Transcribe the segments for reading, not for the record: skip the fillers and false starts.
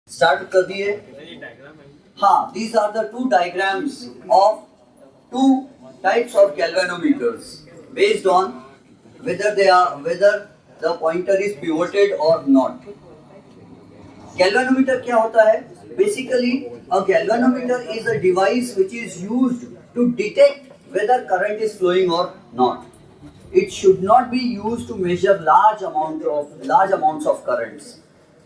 Start कर दिए। हाँ, these are the two diagrams of two types of galvanometers based on whether the pointer is pivoted or not. Galvanometer क्या होता है? Basically, a galvanometer is a device which is used to detect whether current is flowing or not. It should not be used to measure large amounts of currents.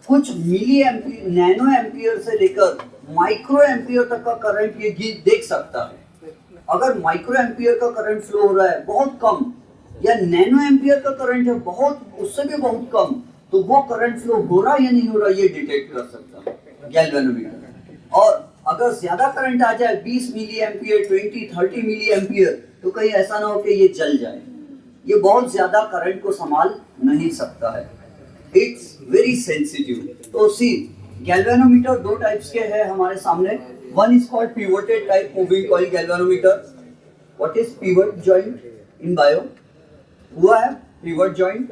कुछ milli ampere, nano ampere से लेकर micro ampere तक का current ये देख सकता है। अगर माइक्रो एम्पियर का करंट फ्लो हो रहा है बहुत कम, या नैनो एम्पियर का करंट है बहुत, उससे भी बहुत कम, तो वो करंट फ्लो हो रहा है या नहीं हो रहा ये डिटेक्ट कर सकता है गैल्वेनोमीटर। और अगर ज्यादा करंट आ जाए 20 मिली एम्पियर, 20-30 मिली एम्पियर, तो कहीं ऐसा ना हो कि ये जल जाए। ये बहुत ज्यादा करंट को संभाल नहीं सकता है। It's very sensitive. तो सी गैल्वेनोमीटर दो टाइप्स के हैं हमारे सामने। One is called pivoted type moving coil galvanometer. What is pivot joint in bio? हुआ है pivot joint?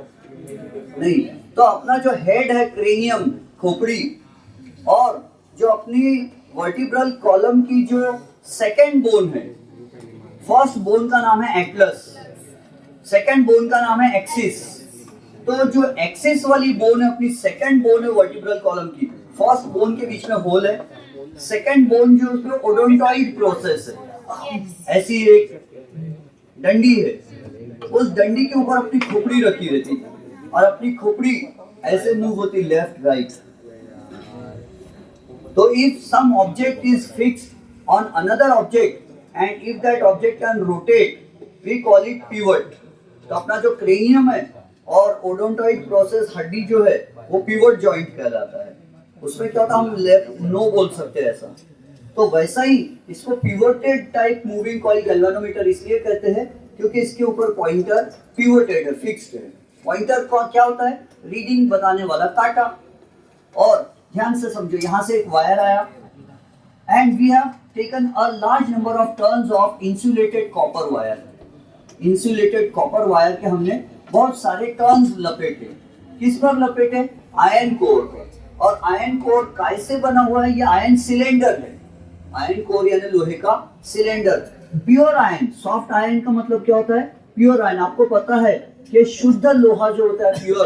नहीं। तो अपना जो हेड है क्रेनियम, खोपड़ी, और जो अपनी वर्टिब्रल कॉलम की जो सेकेंड बोन है, फर्स्ट बोन का नाम है एटलस, सेकेंड बोन का नाम है एक्सिस। तो जो एक्सिस वाली बोन है, अपनी सेकंड बोन है वर्टिब्रल कॉलम की, फर्स्ट बोन के बीच में होल है, सेकंड बोन जो उसमें ओडोंटॉइड प्रोसेस है, ऐसी एक डंडी है, उस डंडी के ऊपर अपनी खोपड़ी रखी रहती है, और अपनी खोपड़ी ऐसे मूव होती लेफ्ट राइट। तो if some object is fixed on another object and if that object can rotate we call it pivot. तो अपना जो क्रेनियम है और ओडोंटॉइड प्रोसेस हड्डी जो है वो पिवट जॉइंट कहलाता है। उसमें क्या होता है, हम लेफ्ट नो बोल सकते हैं ऐसा। तो वैसा ही इसको pivoted type moving coil galvanometer इसलिए कहते हैं क्योंकि इसके ऊपर पॉइंटर पिवटेड है, फिक्स्ड है। पॉइंटर का क्या होता है, रीडिंग बताने वाला कांटा। और ध्यान से समझो, यहाँ से एक वायर आया and we have taken a large number of turns of insulated copper wire. Insulated copper wire के हमने बहुत सारे टर्न्स लपेटे। किस पर लपेटे? आयरन कोर पर। और आयरन कोर कैसे बना हुआ है? ये आयरन सिलेंडर है। आयरन कोर यानी लोहे का cylinder. Pure iron, soft iron का मतलब क्या होता है? Pure iron. आपको पता है कि शुद्ध लोहा जो होता है प्योर,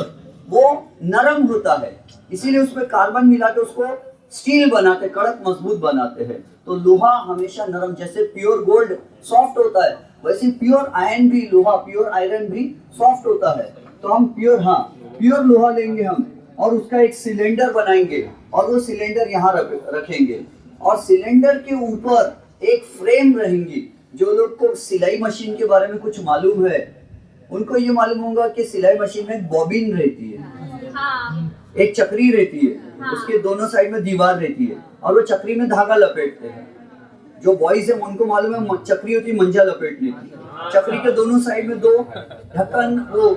वो नरम होता है, इसीलिए उसमें कार्बन मिला के उसको स्टील बनाते, कड़क मजबूत बनाते हैं। तो लोहा हमेशा नरम, जैसे प्योर गोल्ड सॉफ्ट होता है, वैसे प्योर आयरन भी, लोहा प्योर आयरन भी सॉफ्ट होता है। तो हम प्योर लोहा लेंगे हम, और उसका एक सिलेंडर बनाएंगे, और वो सिलेंडर यहाँ रखेंगे, और सिलेंडर के ऊपर एक फ्रेम रहेंगी। जो लोग को सिलाई मशीन के बारे में कुछ मालूम है, उनको ये मालूम होगा कि सिलाई मशीन में बॉबिन रहती है, एक चक्री रहती है, उसके दोनों साइड में दीवार रहती है, और वो चक्री में धागा लपेटते हैं। जो बॉयज है उनको मालूम है चक्री होती है मंजा लपेटने की। चक्री के दोनों साइड में दो ढक्कन वो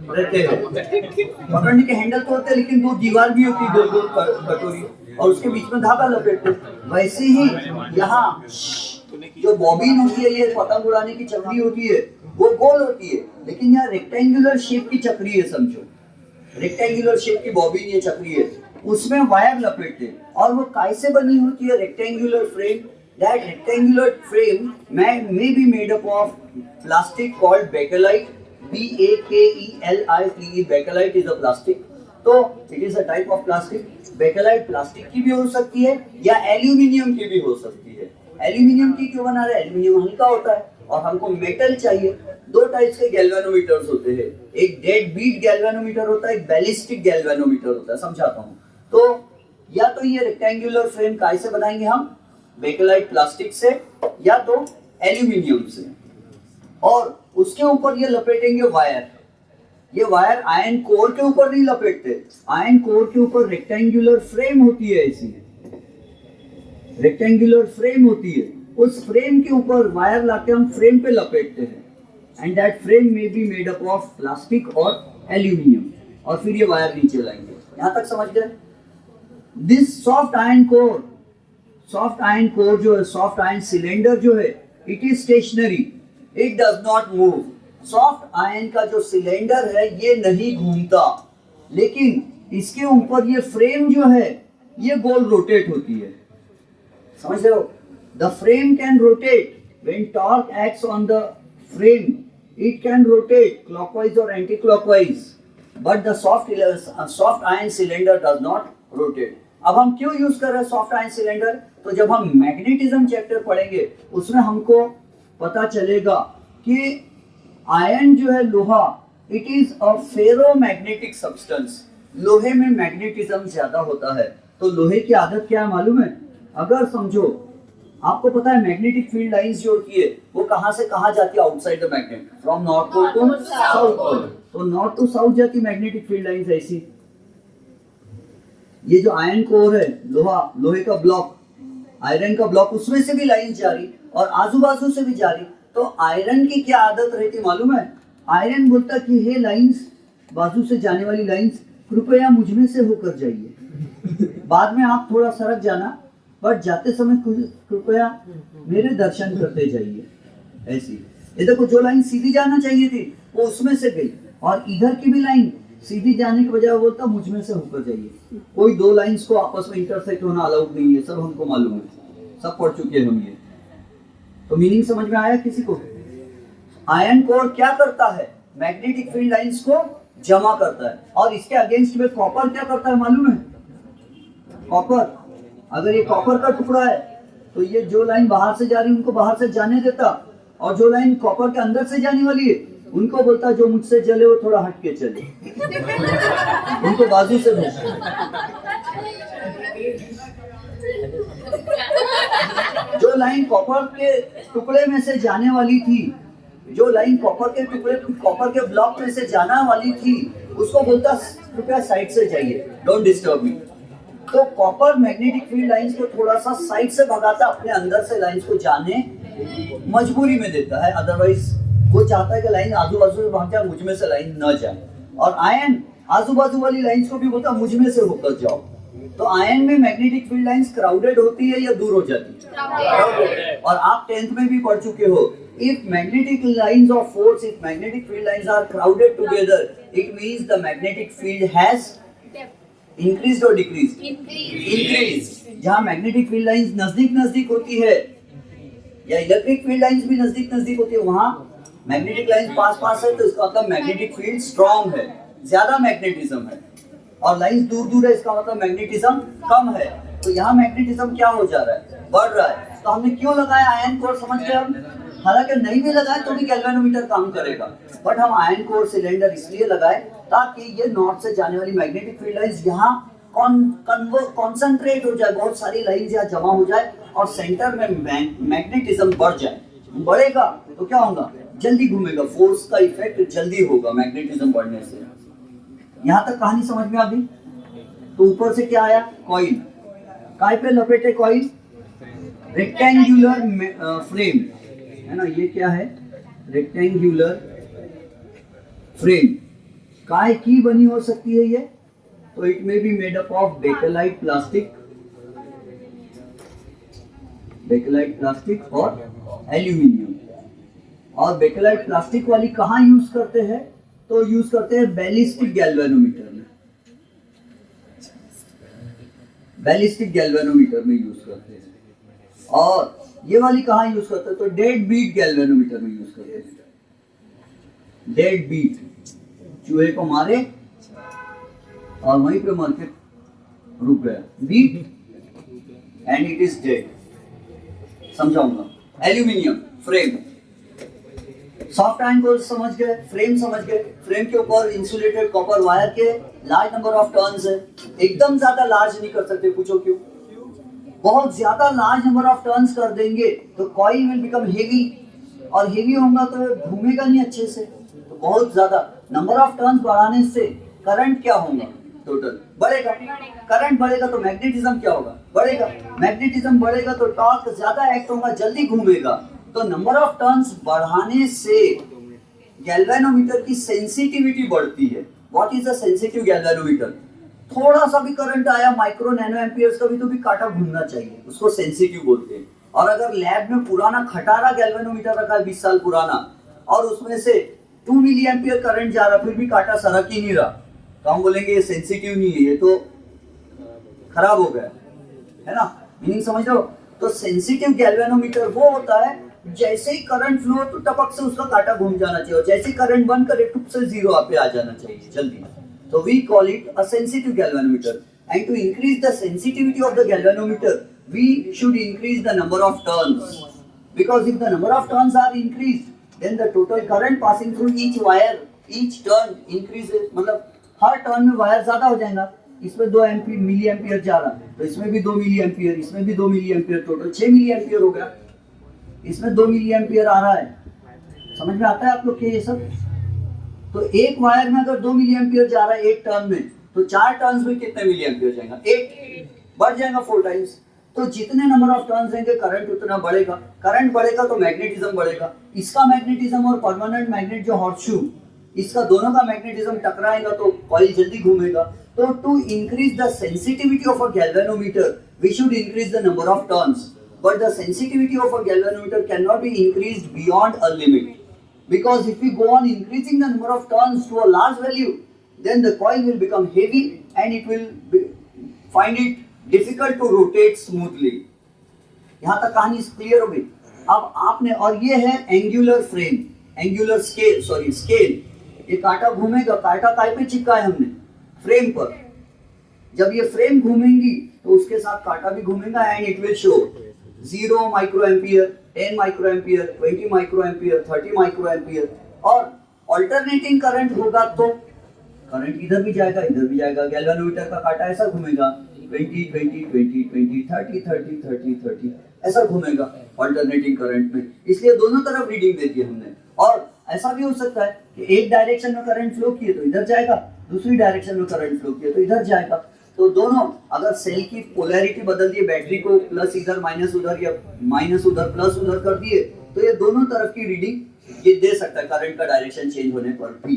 रहते हैं, पकड़ने के हैंडल तो होते हैं, लेकिन दो दीवार भी होती है गोल गोल कटोरी, और उसके बीच में धागा लपेटते हैं। वैसे ही यहाँ जो बॉबिन होती है, ये पतंग उड़ाने की चक्री होती है, वो गोल होती है, लेकिन यहाँ रेक्टेंगुलर शेप की चक्री है, समझो रेक्टेंगुलर शेप की बॉबिन ये चक्री है, उसमें वायर लपेटते। और वो कैसे बनी होती है? Rectangular frame. That rectangular frame may be made up of plastic called bakelite, B-A-K-E-L-I-T-E. Bakelite is a plastic. तो it is a type of plastic. Bakelite plastic की भी हो सकती है या एल्यूमिनियम की भी हो सकती है। एल्यूमिनियम की क्यों बना रहे हैं? एल्यूमिनियम हल्का होता है और हमको मेटल चाहिए। दो टाइप्स के गैल्वेनोमीटर्स होते हैं, एक डेड बीट गैल्वेनोमीटर होता है, एक बैलिस्टिक गैल्वेनोमीटर होता है। समझाता हूँ। तो या तो ये रेक्टेंगुलर फ्रेम कैसे बनाएंगे हम? बेकेलाइट प्लास्टिक से, या तो एल्यूमिनियम से, और उसके ऊपर ये लपेटेंगे वायर। ये वायर आयरन कोर के ऊपर नहीं लपेटते, आयरन कोर के ऊपर रेक्टेंगुलर फ्रेम होती है, ऐसी रेक्टेंगुलर फ्रेम होती है। उस फ्रेम के ऊपर वायर लाके हम फ्रेम पे लपेटते हैं, एंड दैट फ्रेम में be made up of plastic और एल्यूमिनियम, और फिर ये वायर नीचे लाएंगे। यहां तक समझ गए? दिस सॉफ्ट आयरन कोर जो है, सॉफ्ट आयरन सिलेंडर जो है, it is stationary, it does not move. Soft iron का जो सिलेंडर है ये नहीं घूमता, लेकिन इसके ऊपर ये फ्रेम जो है ये गोल रोटेट होती है, समझ रहे हो? The frame can rotate when torque acts on the frame, it can rotate clockwise और anti clockwise, but the soft iron cylinder does not rotate. अब हम क्यों यूज कर रहे हैं सॉफ्ट आयन सिलेंडर? तो जब हम मैग्नेटिज्म चैप्टर पढ़ेंगे उसमें हमको पता चलेगा कि आयन जो है लोहा, it is a ferromagnetic substance. लोहे में मैग्नेटिज्म ज्यादा होता है। तो लोहे की आदत क्या है मालूम है? अगर समझो, आपको पता है मैग्नेटिक फील्ड लाइंस जो होती है वो कहां से कहां जाती है? Outside the magnet, from north pole to south pole. तो नॉर्थ टू साउथ जाती मैग्नेटिक फील्ड लाइंस ऐसी। ये जो आयरन कोर है, लोहे का ब्लॉक, आयरन का ब्लॉक, उसमें से भी लाइन जा रही और आजू बाजू से भी जा रही। तो आयरन की क्या आदत रहती मालूम है? आयरन बोलता कि हे लाइंस, बाजू से जाने वाली लाइंस, कृपया मुझ में से होकर जाइए। बाद में आप थोड़ा सरक जाना, पर जाते समय कृपया मेरे दर्शन करते जाइए। ऐसी ये देखो, जो लाइन सीधी जाना चाहिए थी वो उसमें से गई, और इधर की भी लाइन सीधी जाने के बजाय बोलता मुझ में से होकर जाइए। कोई दो लाइंस को आपस में इंटरसेक्ट होना अलाउड नहीं है, सब हमको मालूम है, सब पढ़ चुके हैं हम ये। तो मीनिंग समझ में आया किसी को? आयरन कोर क्या करता है? मैग्नेटिक फील्ड लाइंस को जमा करता है। और इसके अगेंस्ट में कॉपर क्या करता है मालूम है? कॉपर, अगर ये कॉपर का टुकड़ा है तो ये जो लाइन बाहर से जा रही है उनको बाहर से जाने देता, और जो लाइन कॉपर के अंदर से जाने वाली है उनको बोलता जो मुझसे चले वो थोड़ा हट के चले, उनको बाजू से भेजता। जो लाइन कॉपर के टुकड़े में से जाने वाली थी, जो लाइन कॉपर के ब्लॉक में से जाना वाली थी, उसको बोलता कृपया साइड से जाइए, डोंट डिस्टर्ब मी। तो कॉपर मैग्नेटिक फील्ड लाइंस को थोड़ा सा साइड से भगाता, अपने अंदर से लाइंस को जाने मजबूरी में देता है। अदरवाइज वो चाहता है कि लाइन आजू बाजू से भाग जाए, मुझ में से लाइन न जाए। और आयन आजू बाजू वाली लाइंस को भी बोलता मुझ में से होकर जाओ। तो आयन में मैग्नेटिक फील्ड लाइंस क्राउडेड होती है या दूर हो जाती है? और आप 10th में भी पढ़ चुके हो, if magnetic lines of force, if magnetic field lines are crowded together, it means the magnetic field has increased or decreased? Increased। जहाँ मैग्नेटिक फील्ड लाइंस नजदीक होती है, या इलेक्ट्रिक फील्ड लाइंस भी नजदीक होती है, वहाँ मैग्नेटिक लाइंस पास है, तो इसका मतलब मैग्नेटिक फील्ड स्ट्रॉन्ग है, ज्यादा मैग्नेटिज्म है। और लाइंस दूर है, इसका मतलब मैग्नेटिज्म कम है। तो यहाँ मैग्नेटिज्म क्या हो जा रहा है? बढ़ रहा है। तो हमने क्यों लगाया आयन कोर? समझ गए हम? हालांकि नहीं भी लगाए तो भी गैल्वेनोमीटर काम करेगा, बट हम आयन कोर सिलेंडर इसलिए लगाए ताकि ये नॉर्थ से जाने वाली मैग्नेटिक फील्ड लाइंस यहाँ कॉन्सेंट्रेट हो जाए, बहुत सारी लाइंस यहाँ जमा हो जाए और सेंटर में मैग्नेटिज्म बढ़ जाए। बढ़ेगा तो क्या होगा? जल्दी घूमेगा, फोर्स का इफेक्ट जल्दी होगा मैग्नेटिज्म बढ़ने से। यहाँ तक कहानी समझ में आ गई? तो ऊपर से क्या आया? कॉइल। काय पे लपेटे कॉइल? रेक्टेंगुलर फ्रेम है ना, ये क्या है? Rectangular frame. काय की बनी हो सकती है ये? तो it may be made up of bakelite plastic और एल्यूमिनियम। और बेकेलाइट प्लास्टिक वाली कहाँ यूज करते हैं? तो यूज करते हैं बैलिस्टिक गैल्वेनोमीटर में। बैलिस्टिक गैल्वेनोमीटर में यूज करते हैं। और ये वाली कहाँ यूज करते हैं? तो डेड बीट गैल्वेनोमीटर में यूज करते हैं। डेड बीट, चूहे को मारे और वहीं पे मर के रुक गया, beat and it is dead. समझाऊंगा। एल्यूमिनियम फ्रेम, सॉफ्ट आयन को समझ गए, फ्रेम समझ गए। फ्रेम के ऊपर इंसुलेटेड कॉपर वायर के लार्ज नंबर ऑफ टर्न्स है। एकदम ज्यादा लार्ज नहीं कर सकते, पूछो क्यों? बहुत ज्यादा लार्ज नंबर ऑफ टर्न्स कर देंगे तो कॉइल विल बिकम हेवी, और हेवी होगा तो घूमेगा नहीं अच्छे से। तो बहुत ज्यादा नंबर ऑफ टर्न्स बढ़ाने से करंट क्या होगा? टोटल बढ़ेगा। करंट बढ़ेगा तो मैग्नेटिज्म क्या होगा? बढ़ेगा। मैग्नेटिज्म बढ़ेगा तो टॉर्क ज्यादा एक्ट होगा, जल्दी घूमेगा। तो नंबर ऑफ टर्न्स बढ़ाने से गैल्वेनोमीटर की सेंसिटिविटी बढ़ती है। What is a sensitive galvanometer? थोड़ा सा भी करंट आया, माइक्रो नैनो एम्पियर्स का भी, तो भी कांटा घूमना चाहिए, उसको सेंसिटिव बोलते हैं। और अगर लैब में पुराना खटारा गैल्वेनोमीटर रखा है 20 साल पुराना, और उसमें से 2 मिली एम्पियर करंट जा रहा, फिर भी कांटा सरक ही नहीं रहा, तो हम बोलेंगे ये सेंसिटिव नहीं है, ये तो खराब हो गया, है ना, मीनिंग समझ लो। तो सेंसिटिव गैल्वेनोमीटर वो होता है जैसे ही करंट फ्लो तो टपक से उसका कांटा घूम जाना चाहिए, और जैसे ही करंट बंद करे टुप से जीरो आप पे आ जाना चाहिए जल्दी। तो we call it a sensitive galvanometer, and to increase the sensitivity of the galvanometer we should increase the number of turns, because if the number of turns are increased then the total current passing through each wire, each turn increases, मतलब हर turn में wire ज्यादा हो जाएगा। इसमें 2 milli ampere जा रहा है तो इसमें भी 2 मिली एम्पियर, इसमें भी 2 milli ampere, total 6 milli ampere हो गया। इसमें 2 मिली एम्पियर आ रहा है, समझ में आता है आप लोग के ये सब। तो एक वायर में अगर 2 मिली एम्पियर जा रहा है एक टर्न में, तो 4 टर्न्स में कितने मिली एम्पियर जाएगा, 8 बढ़ जाएगा 4 टाइम्स। तो जितने नंबर ऑफ टर्न्स रहेंगे करंट उतना बढ़ेगा, करंट बढ़ेगा तो मैग्नेटिज्म बढ़ेगा। इसका मैग्नेटिज्म और परमानेंट मैग्नेट जो हॉर्सशू, इसका दोनों का मैग्नेटिज्म टकराएगा तो कॉइल जल्दी घूमेगा। तो to increase the sensitivity of a galvanometer we should increase the number of turns, but the sensitivity of a galvanometer can not be increased beyond a limit, because if we go on increasing the number of turns to a large value then the coil will become heavy and it will find it difficult to rotate smoothly। यहाँ तक कहानी clear हो गई। अब आपने, और ये है angular frame, angular scale, sorry scale, ये कांटा घूमेगा, कांटा काय पे चिपका है हमने, फ्रेम पर। जब ये फ्रेम घूमेंगी तो उसके साथ कांटा भी घूमेगा and it will show 0 micro ampere, 10 micro ampere, 20 micro ampere, 30 micro ampere. और ऑल्टरनेटिंग करंट होगा तो करंट इधर भी जाएगा इधर भी जाएगा, गैल्वेनोमीटर का कांटा ऐसा घूमेगा 20 20 20 20 30 30 30 30 ऐसा घूमेगा ऑल्टरनेटिंग करंट में, इसलिए दोनों तरफ रीडिंग देती है हमने। और ऐसा भी हो सकता है कि एक डायरेक्शन में करंट फ्लो किए तो इधर जाएगा, दूसरी डायरेक्शन में करंट फ्लो किए तो इधर जाएगा। तो दोनों, अगर सेल की पोलैरिटी बदल दिए, बैटरी को प्लस इधर माइनस उधर या माइनस उधर प्लस उधर कर दिए, तो ये दोनों तरफ की रीडिंग ये दे सकता है करंट का डायरेक्शन चेंज होने पर भी,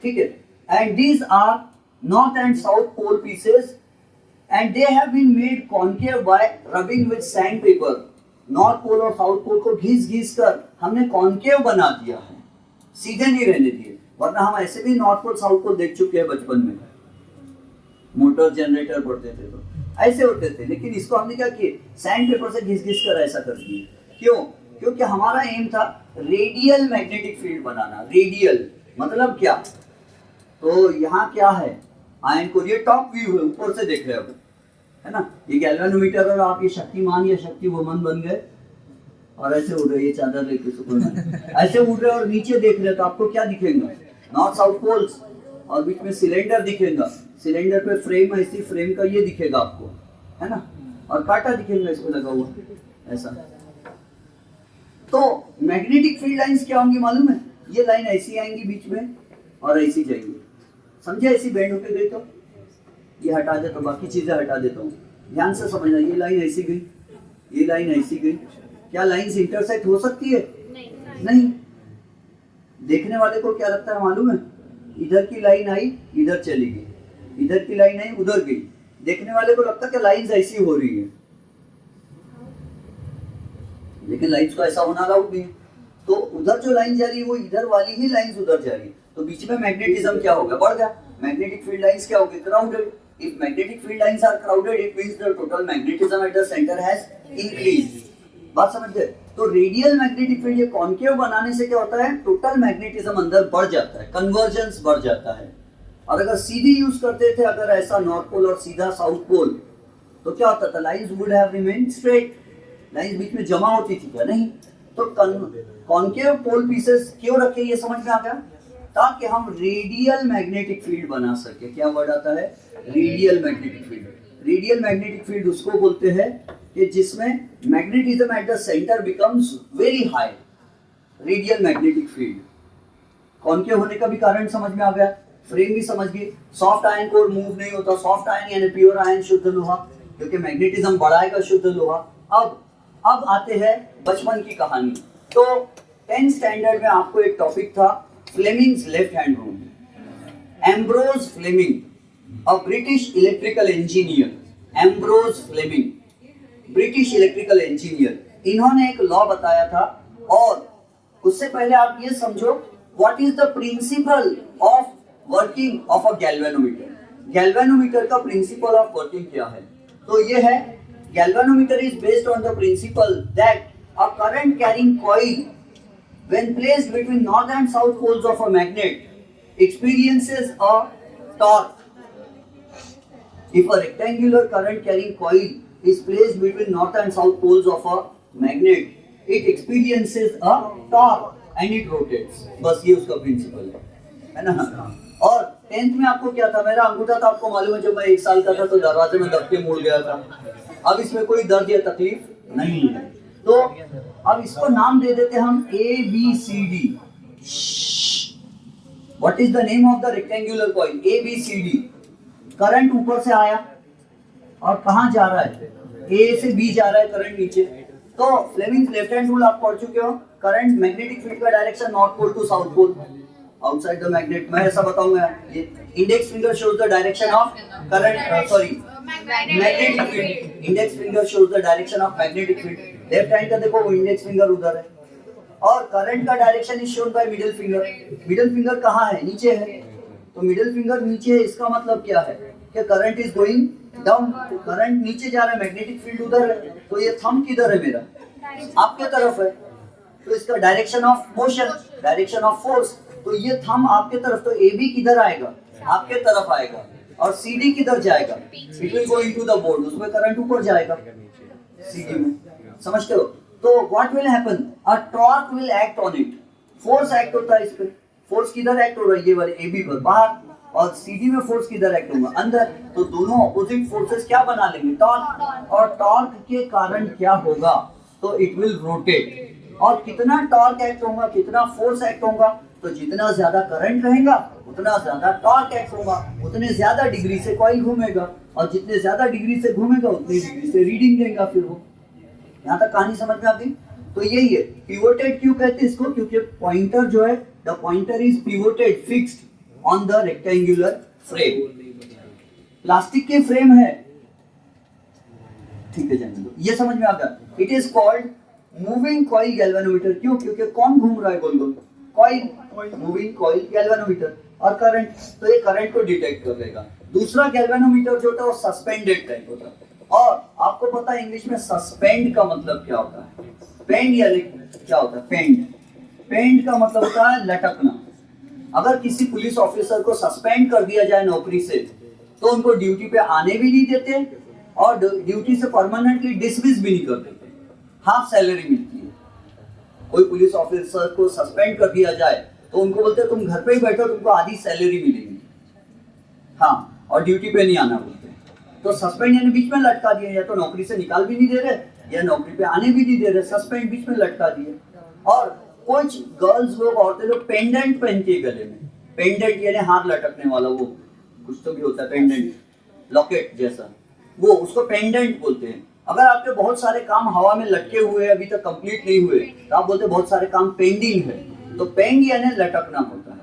ठीक है। And these are north and south pole pieces and they have been made concave by rubbing with sandpaper। North pole और साउथ पोल को घिस कर हमने कॉन्केव बना दिया है, सीधे नहीं रहने दिए, वरना हम ऐसे भी नॉर्थ पोल साउथ पोल देख चुके हैं बचपन में, मोटर जनरेटर पढ़ते थे तो ऐसे होते थे, लेकिन इसको हमने क्या किया, सैंडपेपर से घिस कर ऐसा कर दिए। क्यों? क्योंकि हमारा एम था रेडियल मैग्नेटिक फील्ड बनाना। रेडियल मतलब क्या, तो यहाँ क्या है, आयन को, ये टॉप व्यू है, ऊपर से देख रहे हो, है ना, ये गैल्वेनोमीटर, और आप ये शक्तिमान या शक्ति वुमन बन गए और ऐसे उड़ रहे, ये चादर लेके सुकून ऐसे उड़ रहे और नीचे देख रहे, तो आपको क्या दिखेगा, नॉर्थ साउथ पोल्स, और बीच में सिलेंडर दिखेगा, सिलेंडर पे फ्रेम है, इसी फ्रेम का ये दिखेगा आपको, है ना, और कांटा दिखेगा इसको लगा हुआ ऐसा। तो मैग्नेटिक फील्ड लाइंस क्या होंगी मालूम है, ये लाइन ऐसी आएंगी बीच में और ऐसी जाएंगी, समझे, ऐसी बेंड होके गई तो ये हटा देता हूँ, बाकी चीजें हटा देता हूँ, ध्यान से समझना। ये लाइन ऐसी गई, ये लाइन ऐसी गई, क्या लाइंस इंटरसेक्ट हो सकती है? नहीं। देखने वाले को क्या लगता है मालूम है, इधर की लाइन आई इधर चली गई, इधर की लाइन आई उधर गई, देखने वाले को लगता है कि लाइंस ऐसी हो रही है, लेकिन लाइंस को ऐसा होना अलाउड नहीं है। तो उधर जो लाइन जा रही है वो इधर वाली ही लाइंस उधर जा रही है, तो बीच में मैग्नेटिज्म क्या होगा, बढ़ गया। मैग्नेटिक फील्ड लाइंस क्या होगी, crowded. If magnetic field lines are crowded it means the total magnetism at the centre has increased. बात समझ गए? तो रेडियल मैग्नेटिक फील्ड ये कॉन्केव बनाने से क्या होता है, टोटल मैग्नेटिज्म अंदर बढ़ जाता है, कन्वर्जेंस बढ़ जाता है। और अगर सीधी यूज करते थे, अगर ऐसा नॉर्थ पोल और सीधा साउथ पोल, तो क्या होता था, lines would have remained straight, lines बीच में जमा होती थी क्या, नहीं। तो कॉन्केव पोल पीसेस क्यों रखे, ये समझ में आ गया, ताकि हम रेडियल मैग्नेटिक फील्ड बना सके। क्या वर्ड आता है, radial magnetic field. Radial magnetic field उसको बोलते हैं कि जिसमें magnetism at the centre becomes very high, radial magnetic field. Concave होने का भी कारण समझ में आ गया, फ्रेम भी समझ गए। सॉफ्ट आयन कोर मूव नहीं होता, सॉफ्ट आयन यानी प्योर आयन, शुद्ध लोहा, क्योंकि मैग्नेटिज्म बढ़ाएगा शुद्ध लोहा। अब आते हैं बचपन की कहानी। तो 10th स्टैंडर्ड में आपको एक टॉपिक था Fleming's left hand rule. Ambrose Fleming, a British electrical engineer, Ambrose Fleming British electrical engineer, इन्होंने एक लॉ बताया था। और उससे पहले आप ये समझो what is the principle of working of a galvanometer. Galvanometer का प्रिंसिपल ऑफ वर्किंग क्या है? तो ये है galvanometer is based on the principle that a current carrying coil when placed between north and south poles of a magnet experiences a torque. If a rectangular current carrying coil is placed between north and south poles of a magnet, it experiences a torque and it rotates. बस ये उसका principal है ना। और 10th में आपको क्या था, मेरा अंगूठा था, आपको मालूम है जब मैं 1 साल का था तो दरवाजे में दब के मुड़ गया था। अब इसमें कोई दर्द या तकलीफ नहीं है, तो अब इसको नाम दे देते हम ABCD। What is the name of the rectangular coil? ABCD। Current ऊपर से आया और कहाँ जा रहा है, A से B जा रहा है करंट नीचे। तो फ्लेमिंग्स लेफ्ट हैंड रूल आप पढ़ चुके हो, करंट मैग्नेटिक फील्ड का direction north pole to south pole outside the magnet. मैं ऐसा बताऊंगा, ये index finger shows the direction of current, sorry magnetic field. Index finger shows the direction of magnetic field. Left hand का देखो वो index finger उधर है, और करंट का direction is shown by middle finger. Middle finger कहाँ है, नीचे है, तो मिडिल फिंगर नीचे है, इसका मतलब क्या है कि current is going down, current नीचे जा रहा है, मैग्नेटिक फील्ड उधर है। तो ये थंब किधर है मेरा, आपके तरफ है, तो इसका direction of motion, direction of force, तो ये थंब आपके तरफ, तो AB किधर आएगा, आपके तरफ आएगा, और CD किधर जाएगा, it will go into the board, उसमें करंट ऊपर जाएगा CD में, समझते हो। तो what will happen, a torque will act on it, force act होता है इस पे, फोर्स किधर एक्ट हो रहा है, ये वाले AB पर बाहर, और CD में फोर्स किधर एक्ट होगा, अंदर। तो दोनों ऑपोजिट फोर्सेस क्या बना लेंगे, टॉर्क, और टॉर्क के कारण क्या होगा, तो इट विल रोटेट। और कितना टॉर्क एक्ट होगा, कितना फोर्स एक्ट होगा, तो जितना ज्यादा करंट रहेगा उतना ज्यादा टॉर्क एक्ट होगा, उतने ज्यादा डिग्री से कॉइल घूमेगा, और जितने ज्यादा डिग्री से घूमेगा उतनी डिग्री से रीडिंग देगा फिर वो। यहाँ तक कहानी समझ में आ गई। तो यही है, पिवोटेड क्यों कहते हैं इसको, क्योंकि पॉइंटर जो है, the pointer is pivoted fixed on the rectangular frame. Plastic के फ्रेम है, ठीक है जाने दो, ये समझ में आ गया। It is called moving coil galvanometer, क्यों, क्योंकि कौन घूम रहा है गोल गोल, कॉइल, मूविंग कॉइल गैल्वेनोमीटर, और करंट, तो ये करंट को डिटेक्ट कर लेगा। दूसरा गैल्वेनोमीटर जो होता है वो सस्पेंडेड टाइप होता है, और आपको पता है इंग्लिश में सस्पेंड का मतलब क्या होता है, पेंड यानी क्या होता है, पेंड, पेंड का मतलब होता है लटकना। अगर किसी पुलिस ऑफिसर को सस्पेंड कर दिया जाए नौकरी से, तो उनको ड्यूटी पे आने भी नहीं देते, और ड्यूटी से परमानेंटली डिसमिस भी नहीं कर देते, हाफ सैलरी मिलती है। कोई पुलिस ऑफिसर को सस्पेंड कर दिया जाए तो उनको बोलते हैं तुम घर पे ही बैठो, तुमको आधी सैलरी मिलेगी, हाँ, और ड्यूटी पे नहीं आना बोलते। तो सस्पेंड यानी बीच में लटका दिया, या तो नौकरी से निकाल भी नहीं दे रहे, या नौकरी पे आने भी नहीं दे रहे, सस्पेंड बीच में लटका दिए। और कुछ गर्ल्स लोग, औरतें लोग पेंडेंट पहनती है गले में, पेंडेंट यानी हाथ लटकने वाला, वो कुछ तो भी होता है पेंडेंट, लॉकेट जैसा, वो उसको पेंडेंट बोलते हैं। अगर आपके बहुत सारे काम हवा में लटके हुए अभी तक कंप्लीट नहीं हुए, तो आप बोलते बहुत सारे काम पेंडिंग है, तो पेंड यानी लटकना होता है।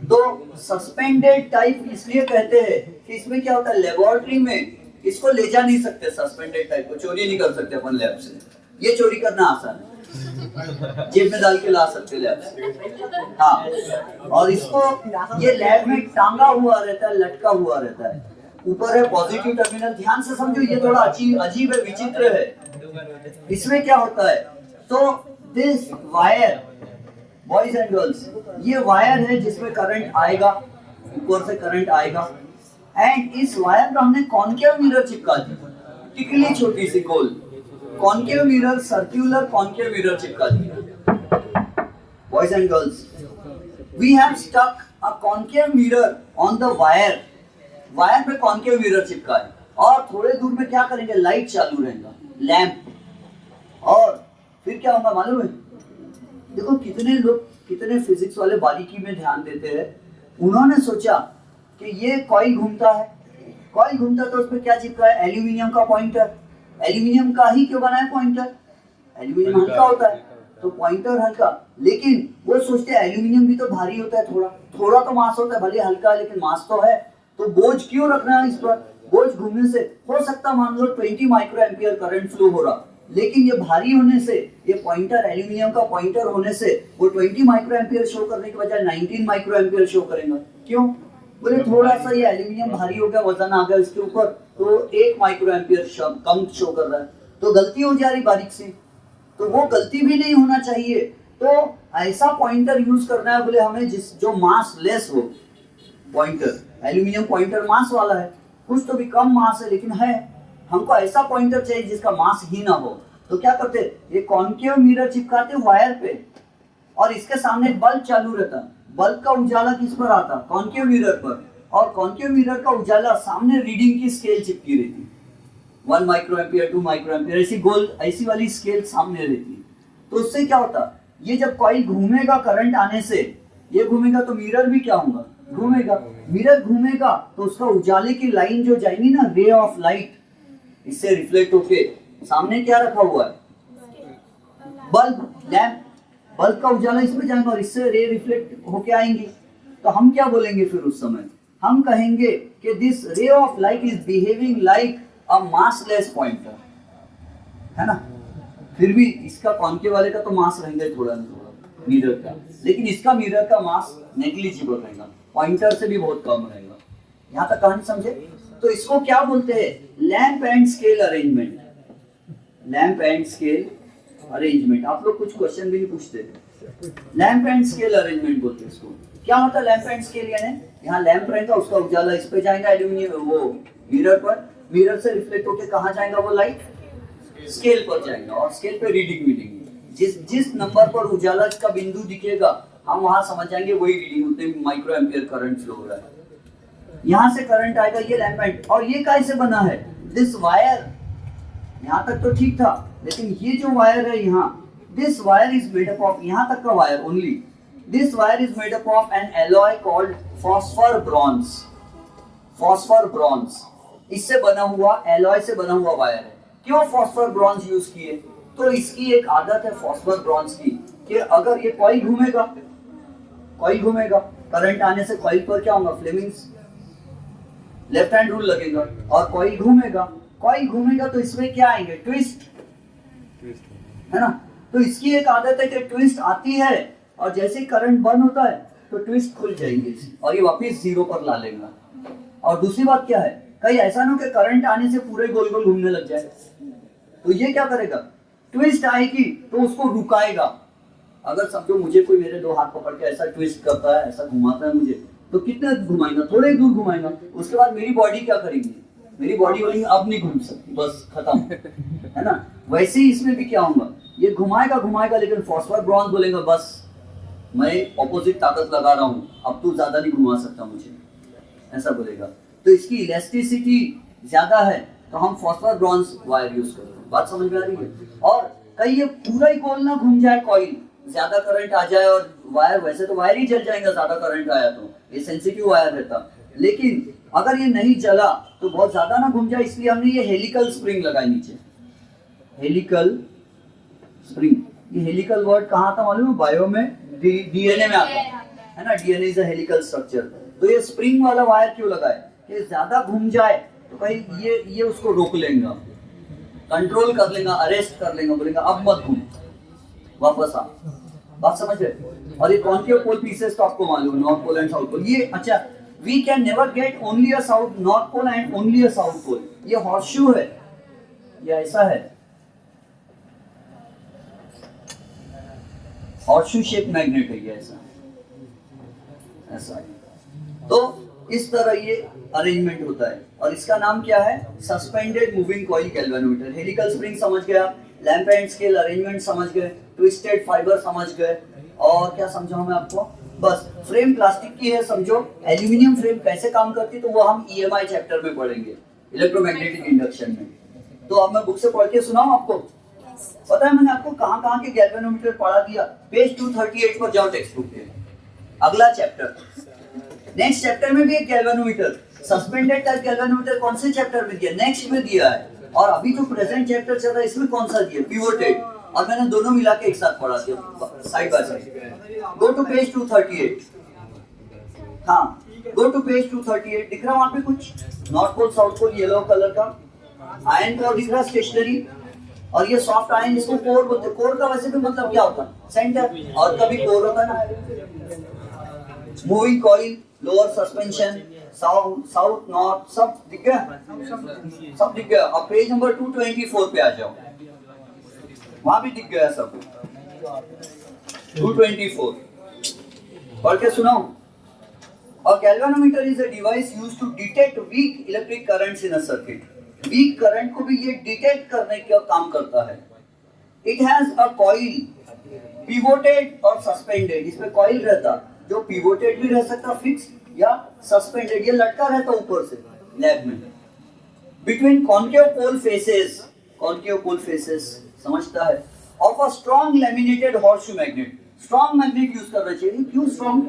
तो सस्पेंडेड टाइप इसलिए कहते हैं कि इसमें क्या होता है, लेबोरेटरी में इसको ले जा नहीं सकते, सस्पेंडेड टाइप को चोरी नहीं कर सकते अपन लैब से, ये चोरी करना आसान है, जेब में डाल के ला सकते लैब से, हाँ। और इसको ये लैब में टांगा हुआ रहता है, लटका हुआ रहता है, ऊपर है पॉजिटिव टर्मिनल, ध्यान से समझो, ये थोड़ा अजीब है, विचित्र है। इसमें क्या होता है, तो this wire, boys and girls, ये वायर है जिसमें करंट आएगा, ऊपर से करंट आएगा, एंड इस वायर पर हमने कॉन्केव मिरर चिपका दी, टिकली छोटी सी गोल concave mirror, circular concave mirror चिपका दी। Boys and girls, we have stuck a concave mirror on the wire, wire पे कॉन्केव मिरर चिपका है, और थोड़े दूर में क्या करेंगे, लाइट चालू रहेगा, लैंप, और फिर क्या होगा मालूम है, देखो कितने लोग, कितने फिजिक्स वाले बारीकी में ध्यान देते हैं। उन्होंने सोचा कि ये कॉइल घूमता है, कॉइल घूमता तो उस पर क्या चिपका है, एल्यूमिनियम का पॉइंटर। एल्यूमिनियम का ही क्यों बना है पॉइंटर, एल्यूमिनियम हल्का होता है, तो पॉइंटर हल्का, लेकिन वो सोचते हैं एल्यूमिनियम भी तो भारी होता है, थोड़ा थोड़ा तो मास होता है, भले हल्का है लेकिन मास तो है, तो बोझ क्यों रखना है इस पर। बोझ घूमने से हो सकता मान लो 20 माइक्रो एम्पियर करंट फ्लो हो रहा, लेकिन ये भारी होने से, ये पॉइंटर एल्यूमिनियम का पॉइंटर होने से वो 20 माइक्रो एम्पियर शो करने के बजाय 19 माइक्रो एम्पियर शो करेगा। क्यों, बोले थोड़ा सा ये एल्यूमिनियम भारी हो गया, वजन आ गया इसके ऊपर, तो 1 माइक्रो एम्पियर कम शो कर रहा है, तो गलती हो जा रही बारीक सी, तो वो गलती भी नहीं होना चाहिए। तो ऐसा पॉइंटर यूज करना है, बोले हमें जो मास लेस हो पॉइंटर, एल्यूमिनियम पॉइंटर मास वाला है, कुछ तो भी कम मास है लेकिन है, हमको ऐसा पॉइंटर चाहिए जिसका मास ही ना हो। तो क्या करते, ये कॉन्केव मिरर चिपकाते वायर पे और इसके सामने बल्ब चालू रहता, बल्ब का उजाला किस पर आता, कॉन्केव मिरर पर, और कॉन्केव मिरर का उजाला सामने रीडिंग की स्केल चिपकी रहती, 1 माइक्रो एम्पियर 2 माइक्रो एम्पियर ऐसी गोल ऐसी वाली स्केल सामने रहती। तो उससे क्या होता, ये जब कॉइल घूमेगा करंट आने से, ये घूमेगा तो मिरर भी क्या होगा, घूमेगा, मिरर घूमेगा तो उसका उजाले की लाइन जो जाएगी ना, रे ऑफ लाइट, इससे रिफ्लेक्ट होके सामने क्या रखा हुआ है, बल्ब, लैंप, बल्ब का उजाला इसमें जाएगा और इससे रे रिफ्लेक्ट होके आएंगी। तो हम क्या बोलेंगे फिर उस समय, हम कहेंगे कि this ray of light is behaving like a massless pointer, है ना। फिर भी इसका कॉन्केव वाले का तो मास रहेगा थोड़ा ना थोड़ा मिरर का, लेकिन इसका मिरर का मास नेग्लिजिबल रहेगा, पॉइंटर से भी बहुत कम रहेगा। यहाँ तक कहानी समझे। तो इसको क्या बोलते हैं, lamp and scale arrangement, lamp and scale arrangement. आप लोग कुछ क्वेश्चन भी नहीं पूछते, लैंप एंड स्केल अरेंजमेंट बोलते हैं इसको। क्या होता है लैंप एंड स्केल, यानी यहाँ लैंप रहेगा, उसका उजाला इस पे जाएगा एल्यूमिनियम वो मिरर पर, मिरर से रिफ्लेक्ट होकर कहाँ जाएगा वो लाइट, स्केल पर जाएगा और स्केल पे रीडिंग मिलेगी। जिस नंबर पर उजाला का बिंदु दिखेगा हम वहां समझ जाएंगे वही रीडिंग, उतने माइक्रो एम्पियर करंट फ्लो हो रहा है, यहाँ से करंट आएगा, ये लैंप एंड। और ये कैसे बना है, दिस वायर, यहाँ तक तो ठीक था, लेकिन ये जो वायर है यहाँ, this wire is made up of, यहाँ तक का wire only, this wire is made up of N alloy called phosphor bronze, phosphor bronze, इससे बना हुआ, एलॉय से बना हुआ वायर है। क्यों फॉस्फर ब्रॉन्ज यूज किए, तो इसकी एक आदत है फॉस्फर ब्रॉन्ज की, कि अगर ये कॉइल घूमेगा, कॉइल घूमेगा, करंट आने से कॉइल पर क्या होगा, फ्लेमिंग्स लेफ्ट हैंड रूल लगेगा, और कॉइल घूमेगा, कॉइल घूमेगा तो इसमें क्या आएंगे, ट्विस्ट, है ना। तो इसकी एक आदत है कि ट्विस्ट आती है और जैसे ही करंट बंद होता है तो ट्विस्ट खुल जाएंगे और ये वापस जीरो पर ला लेगा। और दूसरी बात क्या है, कहीं ऐसा ना हो कि करंट आने से पूरे गोल गोल घूमने लग जाए, तो ये क्या करेगा, ट्विस्ट आएगी तो उसको रुकाएगा। अगर समझो मुझे कोई मेरे 2 हाथ पकड़ के ऐसा ट्विस्ट करता है, ऐसा घुमाता है मुझे, तो कितने घुमाएगा, थोड़े दूर घुमाएगा, उसके बाद मेरी बॉडी क्या करेगी, मेरी बॉडी बोलेगी अब नहीं घूम सकती, बस खत्म, है ना। वैसे ही इसमें भी क्या होगा, ये घुमाएगा घुमाएगा, लेकिन फॉस्फर ब्रॉन्ज बोलेगा बस मैं ऑपोजिट ताकत लगा रहा हूँ, अब तू ज्यादा नहीं घुमा सकता मुझे, ऐसा बोलेगा। तो इसकी इलास्टिसिटी ज्यादा है तो हम फॉस्फर ब्रॉन्ज वायर यूज करते हैं। बात समझ में आ रही है। और कहीं ये पूरा ही गोल ना घूम जाए, कॉइल ज्यादा करंट आ जाए और वायर, वैसे तो वायर ही जल जाएगा ज्यादा करंट आया तो, ये सेंसिटिव वायर रहता, लेकिन अगर ये नहीं चला तो बहुत ज्यादा ना घूम जाए, इसलिए हमने ये हेलिकल स्प्रिंग लगाई नीचे, हेलिकल स्प्रिंग। ये हेलिकल वर्ड कहाँ आता मालूम है, बायो में, डीएनए में आता है ना, DNA is a helical structure. तो ये स्प्रिंग वाला वायर क्यों लगाए, कि ज्यादा घूम जाए तो कहीं ये उसको रोक लेगा, कंट्रोल कर लेगा, अरेस्ट कर लेगा, बोलेगा अब मत घूम, वापस आ। बात समझ रहे। और ये कॉन्केव पोल पीसेस तो आपको मालूम है, north pole and south pole. ये अच्छा, we can never get only a south north pole and only a south pole. ये हॉर्सशू है, ये ऐसा है, हॉर्सशू शेप मैग्नेट है ये, ऐसा ऐसा है। तो इस तरह ये अरेंजमेंट होता है और इसका नाम क्या है, suspended moving coil galvanometer. Helical spring समझ गया, लैंप एंड स्केल अरेंजमेंट समझ गए, ट्विस्टेड फाइबर समझ गए, और क्या समझाऊं मैं आपको, बस फ्रेम प्लास्टिक की है समझो। एल्यूमिनियम फ्रेम कैसे काम करती तो वो हम ईएमआई चैप्टर में पढ़ेंगे, इलेक्ट्रोमैग्नेटिक इंडक्शन में। तो अब मैं बुक से पढ़ के सुनाऊं आपको। पता है मैंने आपको कहाँ कहाँ के गैल्वेनोमीटर पढ़ा दिया, पेज 238 पर जाओ टेक्स्ट बुक में, अगला चैप्टर, नेक्स्ट चैप्टर में भी एक गैल्वेनोमीटर, सस्पेंडेड टाइप गैल्वेनोमीटर कौन से चैप्टर में दिया, नेक्स्ट में दिया है। और अभी जो प्रेजेंट चैप्टर चल रहा है इसमें कौन सा दिया, पिवोटेड, और मैंने दोनों मिला के एक साथ पढ़ा दिया side by side. Go to page 238, हाँ गो टू पेज 238, दिख रहा वहां पे कुछ, north pole south pole yellow colour का आयन का दिख रहा, स्टेशनरी, और ये सॉफ्ट आयन, इसको कोर बोलते हैं। कोर का वैसे भी मतलब क्या होता है, सेंटर, और कभी कोर होता है ना। Moving coil lower suspension, south north, सब दिख गया, सब दिख गया। अब पेज नंबर 224 पे आ जाओ, वहां भी दिख गया सब। 224 पढ़ के सुनाओ। A galvanometer is a device used to detect weak electric currents in a circuit. Weak current को भी ये डिटेक्ट करने का काम करता है। It has a coil, pivoted और suspended। इसमें coil रहता, जो pivoted भी रह सकता फिक्स, या suspended, ये लटका रहता ऊपर से लैब में। Between concave pole faces, concave pole faces समझता है, of a strong laminated horseshoe magnet। Strong magnet use करना चाहिए। क्यों strong?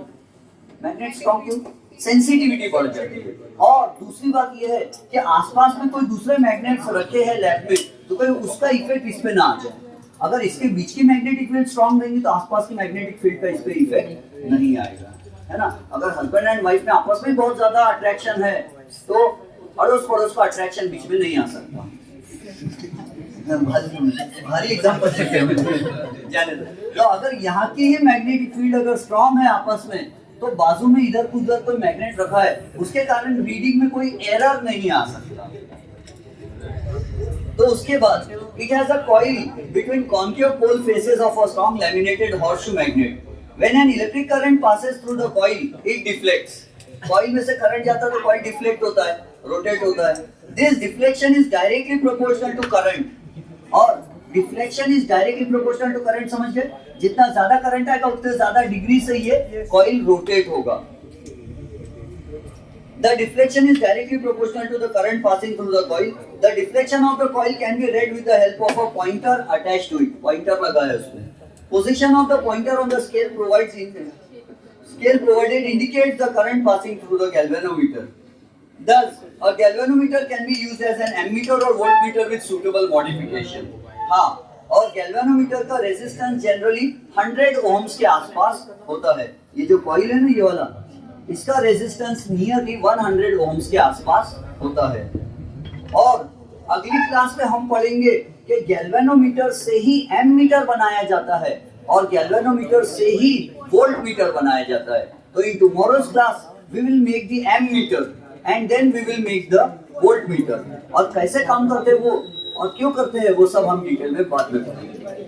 मैग्नेट स्ट्रॉन्ग क्यों? सेंसिटिविटी बढ़ जाती है। और दूसरी बात यह है कि आसपास में कोई दूसरे मैग्नेट्स रखे हैं लैब में, तो कोई उसका इफेक्ट इस पे ना आ जाए। अगर इसके बीच की मैग्नेटिक फील्ड स्ट्रॉन्ग रहेंगी तो आसपास की मैग्नेटिक फील्ड का इस पे इफेक्ट नहीं आएगा, है ना। अगर हस्बैंड एंड वाइफ में आपस में बहुत ज्यादा अट्रैक्शन है तो अड़ोस पड़ोस का अट्रैक्शन बीच में नहीं आ सकता। भारी एग्जांपल जाने दो। तो अगर यहाँ की ही मैग्नेटिक फील्ड अगर स्ट्रॉन्ग है आपस में, तो बाजू में इधर उधर कोई मैग्नेट रखा है, उसके कारण रीडिंग में कोई एरर नहीं आ सकता। तो उसके बाद it has a coil between concave pole faces of a strong laminated horseshoe magnet. When an electric current passes through the coil, it deflects. Coil में से करंट जाता है तो coil deflect होता है, rotate होता है। This deflection is directly proportional to current. और deflection is directly proportional to current, समझ गए। जितना ज्यादा करंट आएगा उतने ज्यादा डिग्री से ये कॉइल रोटेट होगा। The deflection is directly proportional to the current passing through the coil. The deflection of the coil can be read with the help of a pointer attached to it. Pointer लगा है उसमें। Position of the pointer on the scale provided indicates the current passing through the galvanometer. Thus, a galvanometer can be used as an ammeter or voltmeter with suitable modification. हाँ, और galvanometer का resistance generally 100 ohms के आसपास होता है। ये जो coil है ना, ये वाला, इसका रेजिस्टेंस नियरली 100 ओम्स के आसपास होता है। और अगली क्लास में हम पढ़ेंगे कि गैल्वेनोमीटर से ही एमीटर बनाया जाता है और गैल्वेनोमीटर से ही वोल्टमीटर बनाया जाता है। तो in tomorrow's class we will make the ammeter and then we will make the voltmeter। और कैसे काम करते हैं वो और क्यों करते हैं वो सब हम डिटेल में बाद में पढ़ेंगे।